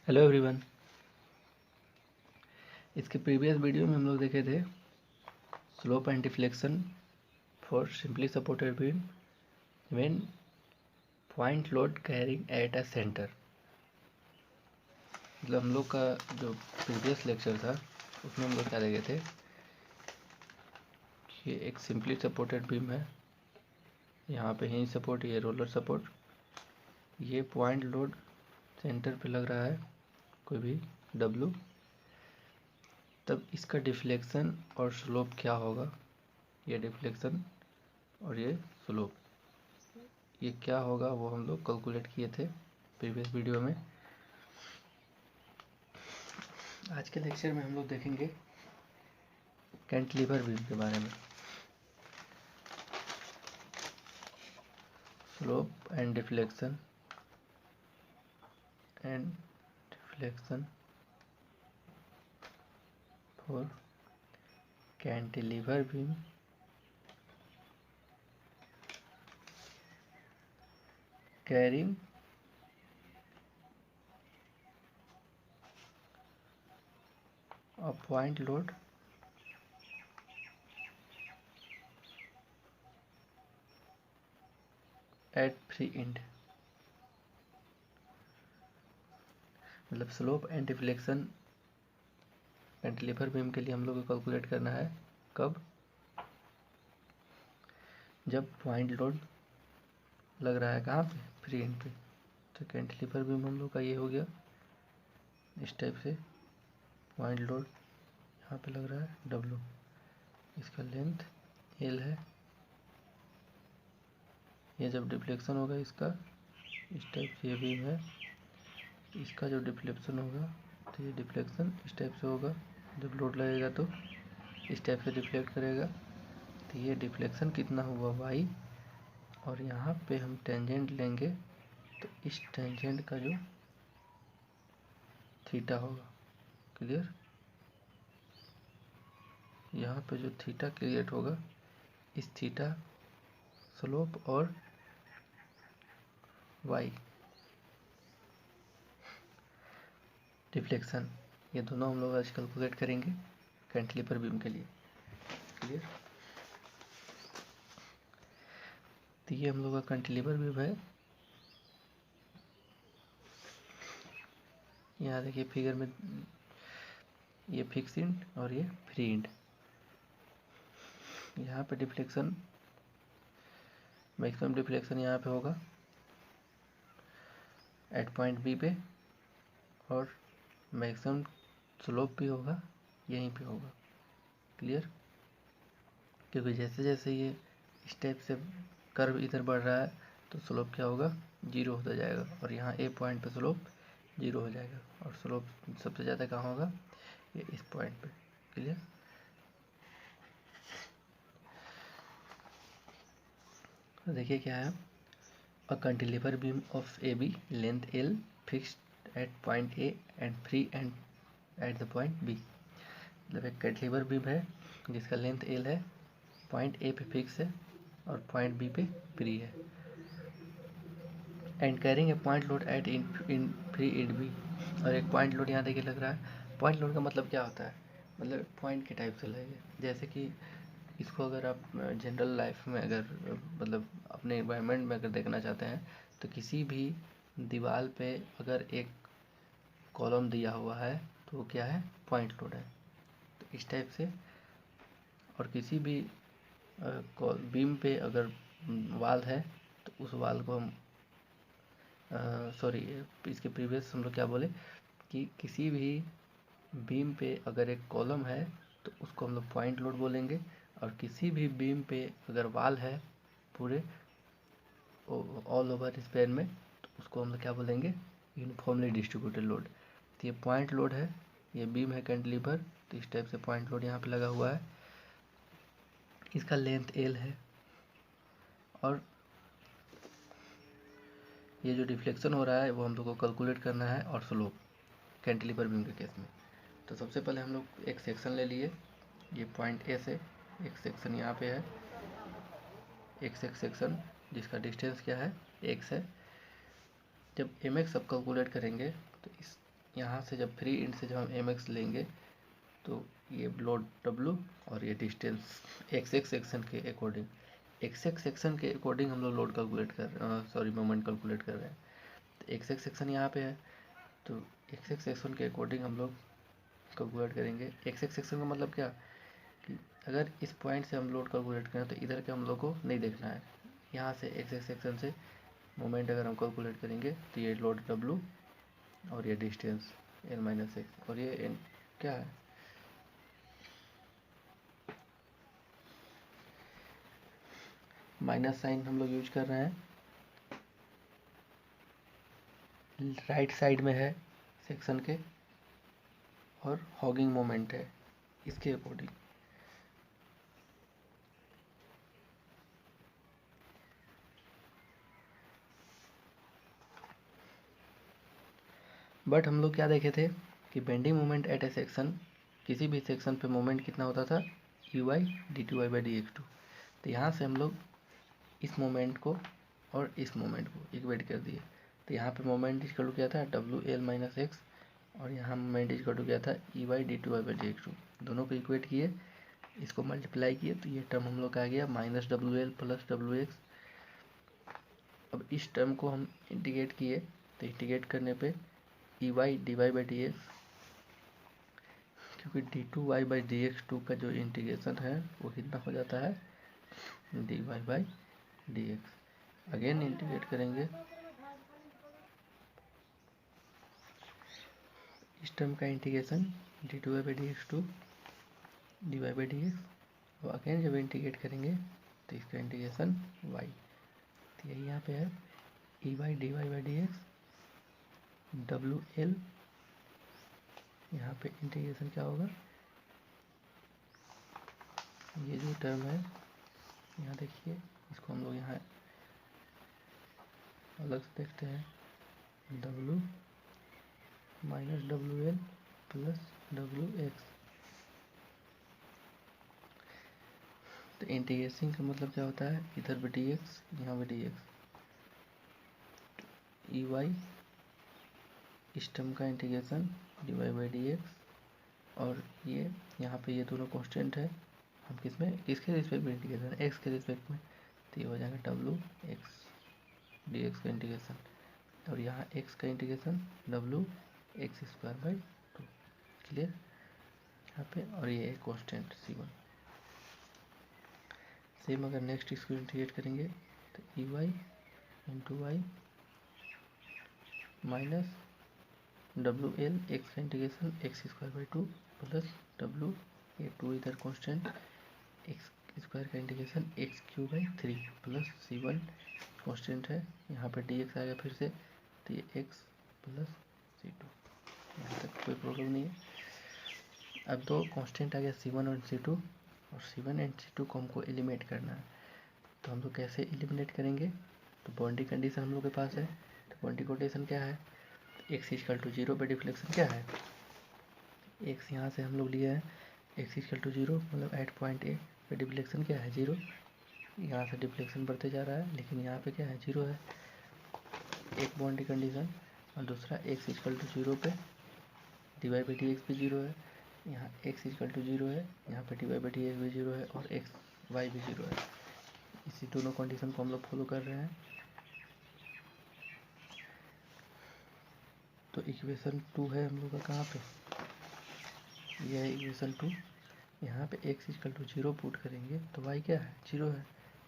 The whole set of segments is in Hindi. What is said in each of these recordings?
Hello everyone. इसके प्रीवियस वीडियो में हम लोग देखे थे slope and deflection for simply supported beam when point load carrying at a centre. मतलब हम लोग का जो प्रीवियस लेक्चर था उसमें हम लोग क्या देखे थे कि एक सिंपली सपोर्टेड बीम है, यहाँ पे हिंज सपोर्ट, ये रोलर सपोर्ट, ये पॉइंट लोड सेंटर पे लग रहा है कोई भी डब्लू। तब इसका डिफ्लेक्शन और स्लोप क्या होगा, ये डिफ्लेक्शन और ये स्लोप ये क्या होगा वो हम लोग कैलकुलेट किए थे प्रीवियस वीडियो में। आज के लेक्चर में हम लोग देखेंगे कैंटिलीवर बीम के बारे में, slope and deflection for cantilever beam carrying a point load at free end। मतलब slope and deflection cantilever beam के लिए हम लोग को कैलकुलेट करना है कब, जब पॉइंट लोड लग रहा है कहाँ पे, फ्री एंड पे। तो कैंटिलीवर बीम हम लोग का ये हो गया इस टाइप से, पॉइंट लोड यहाँ पे लग रहा है डब्लू, इसका लेंथ एल है। ये जब डिफ्लेक्शन होगा इसका इस टाइप से, ये बीम है, इसका जो डिफ्लेक्शन होगा तो ये डिफ्लेक्शन इस टाइप से होगा। जब लोड लगेगा तो इस टाइप से डिफ्लेक्ट करेगा। तो ये डिफ्लेक्शन कितना हुआ वाई, और यहाँ पे हम टेंजेंट लेंगे तो इस टेंजेंट का जो थीटा होगा, क्लियर। यहाँ पे जो थीटा क्रिएट होगा, इस थीटा स्लोप और वाई डिफ्लेक्शन, ये दोनों हम लोग आज कैलकुलेट करेंगे कैंटिलीवर बीम के लिए, क्लियर। तो ये हम लोग का कैंटिलीवर बीम है। यहाँ देखिए फिगर में, ये फिक्स एंड और ये फ्री एंड। यहाँ पे डिफ्लेक्शन, मैक्सिमम डिफ्लेक्शन यहाँ पे होगा एट पॉइंट बी पे, और मैक्सिमम स्लोप भी होगा यहीं पे होगा, क्लियर। क्योंकि जैसे जैसे ये इस टाइप से कर्व इधर बढ़ रहा है तो स्लोप क्या होगा, जीरो होता जाएगा, और यहाँ ए पॉइंट पे स्लोप जीरो हो जाएगा, और स्लोप सबसे ज़्यादा कहाँ होगा, ये इस पॉइंट पे, क्लियर। तो देखिए क्या है, a cantilever beam of A B length L fixed at point A and free end at the point B. मतलब एक कैंटिलीवर बीम है जिसका लेंथ एल है, पॉइंट ए पे फिक्स है और पॉइंट बी पे फ्री है, and carrying a point load at in free end B. और एक पॉइंट लोड यहाँ देखिए लग रहा है। पॉइंट लोड का मतलब क्या होता है, मतलब पॉइंट के टाइप से लगे, जैसे कि इसको अगर आप जनरल लाइफ में अगर मतलब अपने एनवायरनमेंट में अगर देखना चाहते हैं तो किसी भी दीवार पे अगर एक कॉलम दिया हुआ है तो वो क्या है, पॉइंट लोड है। तो इस टाइप से, और किसी भी बीम पे अगर वाल है तो उस वाल को हम सॉरी इसके प्रीवियस हम लोग क्या बोले कि किसी भी बीम पे अगर एक कॉलम है तो उसको हम लोग पॉइंट लोड बोलेंगे, और किसी भी बीम पे अगर वाल है पूरे ऑल ओवर स्पेन में तो उसको हम लोग क्या बोलेंगे, यूनिफॉर्मली डिस्ट्रीब्यूटेड लोड। तो ये पॉइंट लोड है, ये बीम है कैंटिलीवर, तो इस टाइप से पॉइंट लोड यहाँ पे लगा हुआ है, इसका लेंथ एल है, और ये जो डिफ्लेक्शन हो रहा है वो हम लोग को कैलकुलेट करना है, और स्लोप कैंटिलीवर बीम के केस में। तो सबसे पहले हम लोग एक सेक्शन ले लिए, ये पॉइंट ए से एक सेक्शन यहाँ पे है, एक सेक्शन जिसका डिस्टेंस क्या है, एक्स है। जब एम एक्स सब कैलकुलेट करेंगे तो इस यहाँ से जब फ्री इंड से जब हम mx लेंगे तो ये लोड w और ये डिस्टेंस xx सेक्शन के अकॉर्डिंग, xx सेक्शन के अकॉर्डिंग हम लोग लोड कैलकुलेट कर मोमेंट कैलकुलेट कर रहे हैं। तो xx सेक्शन यहाँ पे है, तो xx सेक्शन के अकॉर्डिंग हम लोग कैलकुलेट करेंगे। xx सेक्शन का मतलब क्या कि अगर इस पॉइंट से हम लोड कैलकुलेट करें तो इधर के हम लोग को नहीं देखना है। यहाँ से xx सेक्शन से मोमेंट अगर हम कैलकुलेट करेंगे तो ये लोड w और ये डिस्टेंस l-x और ये क्या है, माइनस साइन हम लोग यूज कर रहे हैं, राइट साइड में है सेक्शन के और हॉगिंग मोमेंट है इसके अकॉर्डिंग। बट हम लोग क्या देखे थे कि bending moment at A section, किसी भी सेक्शन पे मोमेंट कितना होता था ui dy/dx2। तो यहाँ से हम लोग इस मोमेंट को और इस मोमेंट को इक्वेट कर दिए। तो यहाँ पे मोमेंट इक्वल टू क्या था wl-x और यहाँ मोमेंट इक्वल टू क्या था ey dy/dx2। दोनों को इक्वेट किए, इसको मल्टीप्लाई किए तो ये टर्म हम लोग का आ गया -wl + wx। अब इस टर्म को हम इंटीग्रेट किए तो इंटीग्रेट करने पे ey dy/dx, क्योंकि d2y/dx2 का जो इंटीग्रेशन है वो कितना हो जाता है dy/dx। अगेन इंटीग्रेट करेंगे, इस टर्म का इंटीग्रेशन d2y/dx टू dy/dx और अगेन जब इंटीग्रेट करेंगे तो इसका इंटीग्रेशन y। तो यही यहाँ पे है ey dy/dx wl, यहाँ पे इंटीग्रेशन क्या होगा, ये जो टर्म है यहाँ देखिए, इसको हम लोग यहाँ अलग से देखते हैं, w - wl + wx। तो इंटीग्रेशन का मतलब क्या होता है, इधर भी dx यहाँ भी dx, ey इस टर्म का इंटीग्रेशन dy/dx और ये यहाँ पे ये दोनों कांस्टेंट है, हम किसके रिस्पेक्ट में इंटीग्रेशन x के रिस्पेक्ट में, तो ये हो जाएगा wx dx का इंटीग्रेशन और यहाँ x का इंटीग्रेशन wx²/2। क्लियर यहाँ पे, और ये है कांस्टेंट c1। सेम अगर नेक्स्ट इसको इंटीग्रेट करेंगे तो ey × y minus wl x का इंटीग्रेशन x²/2 प्लस w, ये 2 इधर कांस्टेंट, x² का integration x³/3 plus c1 constant है, यहाँ पे dx आ गया फिर से, तो ये x प्लस c2। यहाँ तक कोई प्रॉब्लम नहीं है। अब दो कांस्टेंट आ गया c1 और c2, और c1 एंड c2 को हमको एलिमिनेट करना है। तो हम लोग कैसे एलिमिनेट करेंगे, तो बाउंड्री कंडीशन हम लोग के पास है। तो बाउंड्री कंडीशन क्या है, x = 0 पे डिफ्लेक्शन क्या है, x यहाँ से हम लोग लिए हैं, x = 0 मतलब एट पॉइंट ए पे डिफ्लेक्शन क्या है 0। यहाँ से डिफ्लेक्शन बढ़ते जा रहा है लेकिन यहाँ पे क्या है 0 है, एक बाउंड्री कंडीशन। और दूसरा x = 0 पे dy/dx भी 0 है, यहाँ x = 0 है, यहाँ पे dy/dx भी 0 है और y भी 0 है। इसी दोनों कंडीशन को हम लोग फॉलो कर रहे हैं। तो इक्वेशन 2 है हम लोग का कहाँ पे, यह है इक्वेशन 2। यहाँ पे x = 0 पुट करेंगे तो y क्या है 0 है,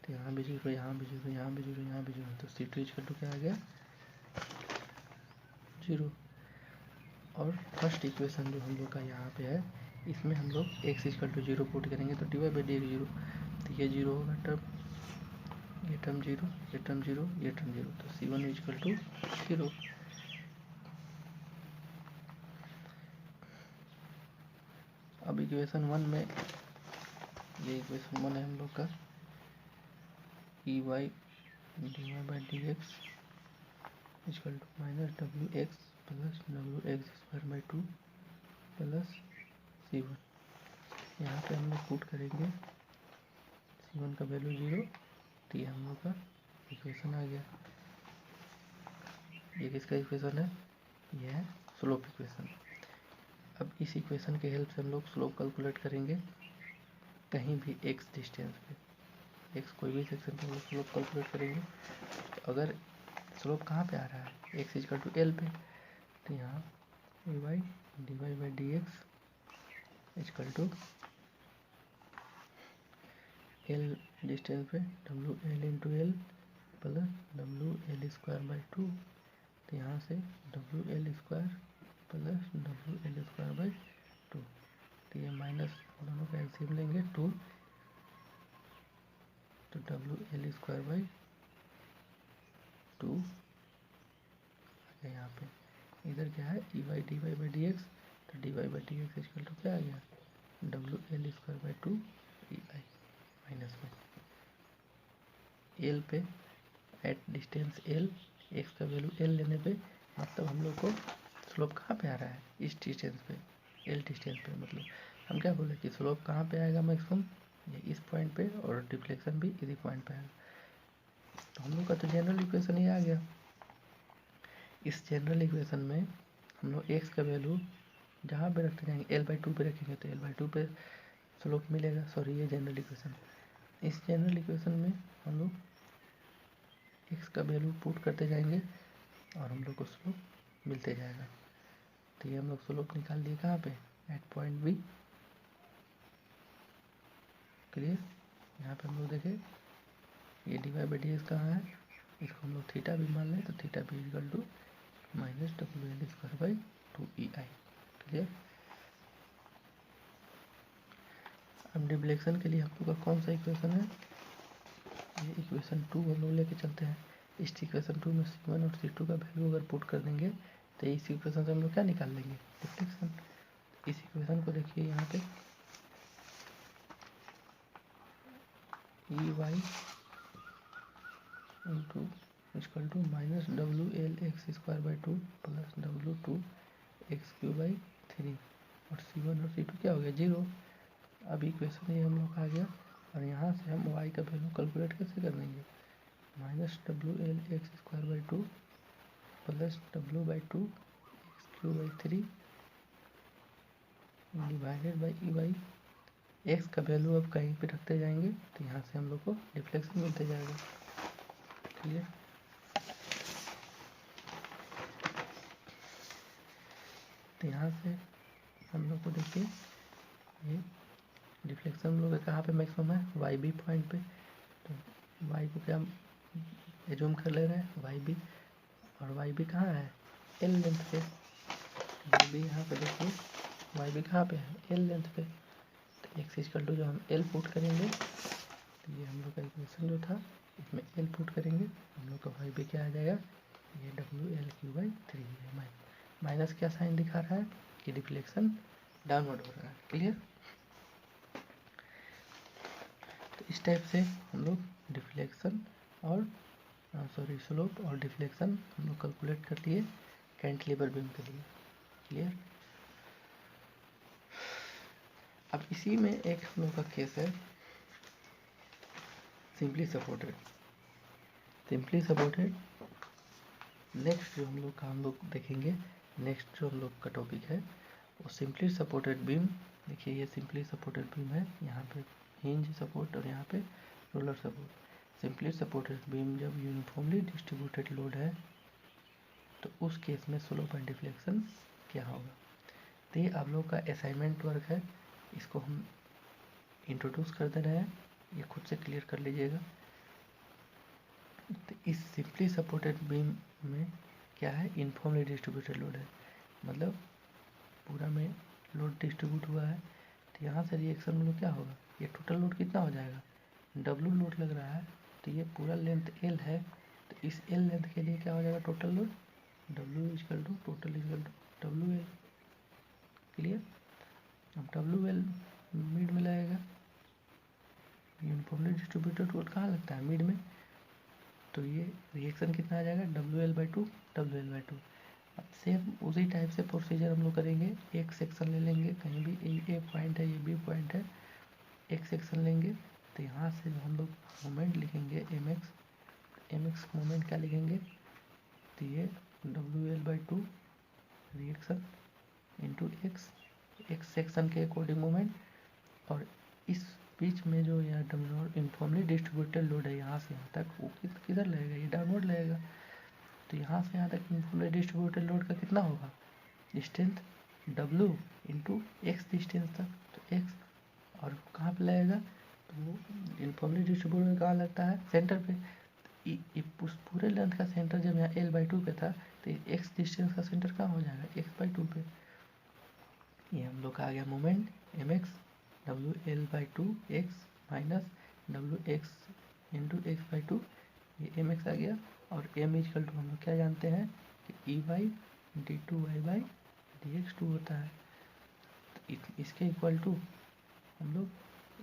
तो यहाँ भी 0, यहाँ भी 0, यहाँ भी 0, यहाँ भी 0, तो c2 = क्या आ गया 0। और फर्स्ट इक्वेशन जो हम लोग का यहाँ पे है, इसमें हम लोग x = 0 पुट करेंगे तो dy/dx 0, तो ये 0 होगा टर्म, ये टर्म 0, ये टर्म 0, ये टर्म 0, तो c1 = 0। अब इक्वेशन 1 में, ये इक्वेशन 1 है हम लोग का, ey dy/dx = -wx plus wx² plus c1। यहाँ पे हम लोग पुट करेंगे c1 का वैल्यू 0, तो ये हम लोग का इक्वेशन आ गया। ये किसका इक्वेशन है, ये है स्लोप इक्वेशन। अब इस इक्वेशन के हेल्प से हम लोग स्लोप कैलकुलेट करेंगे कहीं भी x डिस्टेंस पे, x कोई भी सेक्शन पे हम लोग स्लोप कैलकुलेट करेंगे। तो अगर स्लोप कहाँ पे आ रहा है, x इक्वल टू एल पे, तो यहाँ A y d Y by D x equal to L distance पे W L into L plus W L square by two. तो यहाँ से W L square plus W L square by two. तो ये माइनस दोनों का एलसीएम लेंगे 2, तो डब्ल्यू एल स्क्वायर बाई 2 यहाँ पे। इधर क्या है, E y d Y by D x, तो d Y by D x equal to क्या आ गया, W L square by 2 E I minus में एल पे एट डिस्टेंस एल, एक्स का वैल्यू एल लेने पे मतलब हम लोग को स्लोप कहाँ पे आ रहा है, इस डिस्टेंस पे, एल डिस्टेंस पे। मतलब हम क्या बोले कि स्लोप कहाँ पे आएगा मैक्सिमम, ये इस पॉइंट पे, और डिफ्लेक्शन भी इसी पॉइंट पे आएगा। तो हम लोग का तो जनरल इक्वेशन ये आ गया। इस जनरल इक्वेशन में हम लोग एक्स का वैल्यू जहाँ पे रखते जाएंगे एल बाई टू पे रखेंगे तो एल बाई टू पे स्लोप मिलेगा। सॉरी, ये जनरल इक्वेशन। इस जनरल इक्वेशन में हम लोग एक्स का वैल्यू पुट करते जाएंगे और हम लोग को स्लोप मिलते जाएगा। तो ये हम लोग स्लोप निकाल लिए कहाँ पे, एट पॉइंट बी। क्लियर। यहाँ पे हम लोग देखें ये D Y by D X कहाँ है, इसको हम लोग थीटा भी मान लें तो theta B equal to minus W L square by 2 E I. Clear. अब डिफ्लेक्शन के लिए हम लोग का कौन सा इक्वेशन है, ये इक्वेशन 2 हम लोग लेके चलते हैं। इस इक्वेशन 2 में C1 और C2 का वैल्यू अगर पुट कर देंगे तो इस इक्वेशन से हम लोग क्या निकाल लेंगे, डिफ्लेक्शन। इस इक्वेशन को देखिए यहाँ पे E Y into equal to minus W L X square by 2 plus W 2 X cube by 3, और C1 और C2 क्या हो गया, 0। अब इक्वेशन ये हम लोग आ गया, और यहाँ से हम y का वैल्यू कैलकुलेट कैसे कर देंगे, minus W L X square by 2 plus W by 2 X cube by 3 divided by E Y. X का वैल्यू अब कहीं पे रखते जाएंगे तो यहाँ से हम लोग को डिफ्लेक्शन मिलते जाएगा। क्लियर। तो यहाँ से हम लोग को देखिए ये डिफ्लेक्शन हम लोग का कहाँ पे मैक्सिमम है, वाई बी पॉइंट पे। तो वाई को क्या एज्यूम कर ले रहे हैं, वाई बी, और वाई बी कहाँ है, एल लेंथ पे। वाई बी यहाँ पे देखिए, वाई बी कहाँ पे है, एल लेंथ पे। तो एक्स इक्वल टू जो हम एल पुट करेंगे, तो ये हम लोग का इक्वेशन जो था इसमें एल पुट करेंगे, हम लोग का वाई बी क्या आ जाएगा, ये डब्ल्यू एल क्यू बाई 3 है। माइनस क्या साइन दिखा रहा है कि डिफ्लेक्शन डाउनवर्ड हो रहा है। क्लियर। तो इस टाइप से हम लोग डिफ्लेक्शन और स्लोप और डिफ्लेक्शन हम लोग कैलकुलेट कर लिए कैंटिलीवर बीम के लिए। क्लियर। अब इसी में एक हम लोग का केस है simply supported. Simply supported next जो हम लोग देखेंगे, नेक्स्ट जो हम लोग का टॉपिक है वो सिंपली सपोर्टेड बीम। देखिए ये सिंपली सपोर्टेड बीम है, यहाँ पे हिंज सपोर्ट और यहाँ पे roller support. Simply supported beam जब यूनिफॉर्मली डिस्ट्रीब्यूटेड लोड है तो उस केस में स्लोप एंड डिफ्लेक्शन क्या होगा। तो ये आप लोग का असाइनमेंट वर्क है, इसको हम इंट्रोड्यूस कर दे रहे हैं, ये खुद से क्लियर कर लीजिएगा। तो इस सिंपली सपोर्टेड बीम में क्या है, यूनिफॉर्मली डिस्ट्रीब्यूटेड लोड है, मतलब पूरा में लोड डिस्ट्रीब्यूट हुआ है। तो यहाँ से रिएक्शन में क्या होगा, ये टोटल लोड कितना हो जाएगा, डब्ल्यू लोड लग रहा है, तो ये पूरा लेंथ एल है, तो इस एल लेंथ के लिए क्या हो जाएगा total load, W equal to total equal to W L. Clear. अब डब्ल्यू एल मिड में लगेगा, यूनिफॉर्मली डिस्ट्रीब्यूटेड लोड कहाँ लगता है, मिड में। तो ये रिएक्शन कितना आ जाएगा, W L by two W L by two. अब सेम उसी टाइप से प्रोसीजर हम लोग करेंगे, एक सेक्शन ले लेंगे, कहीं भी ए पॉइंट है, ये बी पॉइंट है, एक सेक्शन लेंगे, तो यहाँ से हम लोग मोमेंट लिखेंगे एम एक्स मोमेंट क्या लिखेंगे, तो ये W L by two reaction into x, x section के अकॉर्डिंग मोमेंट, और इस बीच में जो यहाँ यूनिफॉर्मली डिस्ट्रीब्यूटेड लोड है यहाँ से यहाँ तक, वो किधर लगेगा, ये डाउनवर्ड लगेगा। तो यहाँ से यहाँ तक यूनिफॉर्मली डिस्ट्रीब्यूटेड लोड का कितना होगा, distance W into x distance तक, तो एक्स, और कहाँ पे लगेगा, तो वो यूनिफॉर्मली डिस्ट्रीब्यूटेड कहाँ लगता है, सेंटर पे। उस पूरे लेंथ का सेंटर जब यहाँ L/2 पे था, तो एक्स डिस्टेंस का सेंटर कहाँ हो जाएगा, x/2 पे। ये हम लोग का आ गया moment mx, WL/2 x minus WX into x/2, ये mx आ गया। और m इक्वल टू हम लोग क्या जानते हैं कि E/d2y/dx2 होता है। तो इसके इक्वल टू हम लोग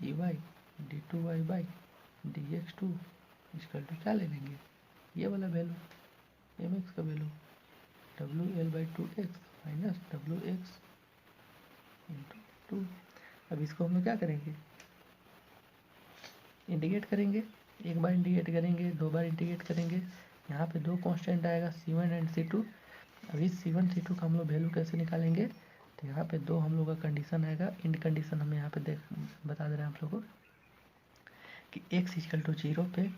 E/d2y/dx2 इक्वल टू क्या ले लेंगे, ये वाला वैल्यू mx का value WL/2x minus WX into 2। अब इसको हम लोग क्या करेंगे, इंटीग्रेट करेंगे, एक बार इंटीग्रेट करेंगे, दो बार इंटीग्रेट करेंगे। यहाँ पे दो कांस्टेंट आएगा C1 एंड C2। अब इस C1 C2 का हम लोग वैल्यू कैसे निकालेंगे, तो यहाँ पे दो हम लोग का कंडीशन आएगा, इंड कंडीशन हमें यहाँ पे बता दे रहे हैं आप लोगों को कि x इक्वल टू 0 पे,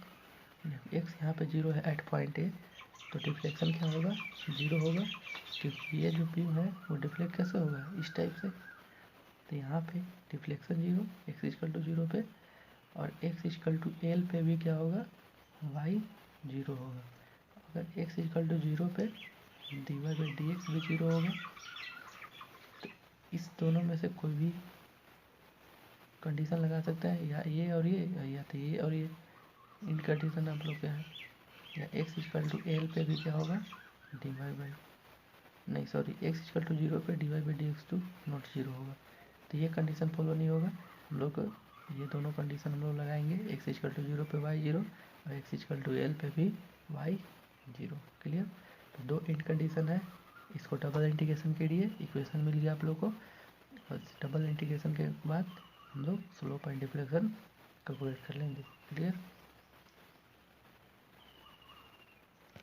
x यहाँ पे 0 है एट पॉइंट ए, तो डिफ्लेक्शन क्या होगा, 0 होगा, क्योंकि ये जो बीम है वो डिफ्लेक्ट कैसे होगा, इस टाइप से। तो यहाँ पे डिफ्लेक्शन 0, x इक्वल टू 0 पे, और x इक्वल टू एल पे भी क्या होगा, y 0 होगा। अगर x इक्वल टू 0 पे dy/dx भी 0 होगा, तो इस दोनों में से कोई भी कंडीशन लगा सकते हैं, या ये और ये, या तो ये और ये। इन कंडीशन आप लोग क्या है, या x इक्वल टू एल पे भी क्या होगा, x इक्वल टू 0 पे dy/dx2 नॉट 0 होगा। तो ये कंडीशन फॉलो नहीं होगा, हम लोग ये दोनों कंडीशन हम लोग लगाएंगे, x इक्वल टू 0 पे y 0 और x इक्वल टू एल पे भी y 0। क्लियर। तो दो इंड कंडीशन है, इसको डबल इंटीग्रेशन के लिए इक्वेशन मिल गया आप लोग को, और डबल इंटीग्रेशन के बाद हम लोग स्लोप एंड डिफ्लेक्शन कैलकुलेट कर लेंगे। क्लियर।